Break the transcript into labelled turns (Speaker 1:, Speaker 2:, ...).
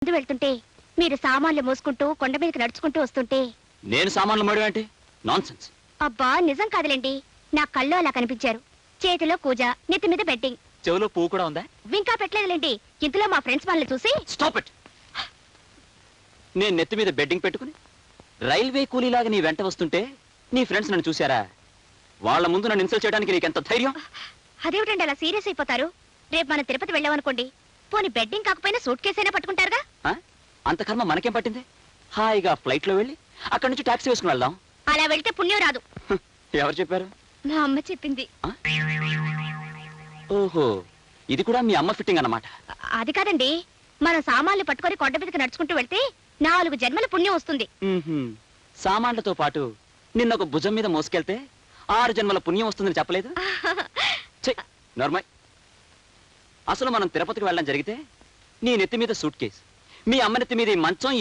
Speaker 1: ముందు వెళ్తుంటే మీరు సామాన్లు మోసుకుంటూ కొండ మీదకి నడుచుకుంటూ వస్తుంటే
Speaker 2: నేను సామాన్లు మోయడం ఏంటి? నాన్సెన్స్.
Speaker 1: అబ్బా నిజం కాదులేండి, నా కళ్ళు అలా కనిపించారు. చేతిలో కూజ, నెత్తి మీద బెట్టింగ్,
Speaker 2: చెవిలో పువ్వు కూడా ఉందా?
Speaker 1: ఇంకా పెట్టలేదులేండి. ఇంతలో మా ఫ్రెండ్స్ వాళ్ళని చూసి
Speaker 2: స్టాప్ ఇట్. నేను నెత్తి మీద బెడ్డింగ్ పెట్టుకుని రైల్వే కూలీలాగా నీ వెంట వస్తుంటే నీ ఫ్రెండ్స్ నన్ను చూశారా? వాళ్ళ ముందు నన్ను ఇన్సల్ట్ చేయడానికి నీకెంత ధైర్యం?
Speaker 1: అదేమిటండి అలా సీరియస్ అయిపోతారు? రేపు మనం తిరుపతి వెళ్ళామనుకోండి, పోనీ బెడ్డింగ్ కాకపోయినా సూట్ కేసైనా పట్టుకుంటారుగా.
Speaker 2: అంత కర్మ మనకేం పట్టింది? హాయిగా ఫ్లైట్ లో వెళ్ళి అక్కడి నుంచి టాక్సీ వేసుకుని వెళ్దాం.
Speaker 1: అలా వెళ్తే పుణ్యం రాదు.
Speaker 2: ఎవరు చెప్పారు?
Speaker 1: మా అమ్మ చెప్పింది.
Speaker 2: ఓహో, ఇది కూడా మీ అమ్మ ఫిట్టింగ్ అన్నమాట.
Speaker 1: అది కాదండి, మనం సామాన్లు పట్టుకొని కొండ మీదకి నడుచుకుంటూ వెళ్తే 4 జన్మల పుణ్యం వస్తుంది.
Speaker 2: సామాన్లతో పాటు నిన్నొక భుజం మీద మోసుకెళ్తే 6 జన్మల పుణ్యం వస్తుందని చెప్పలేదు? నార్మల్. అసలు మనం తిరుపతికి వెళ్ళడం జరిగితే నీ నెత్తి మీద సూట్ కేసు, మీ అమ్మ నెత్తి మీద ఈ మంచం, ఈ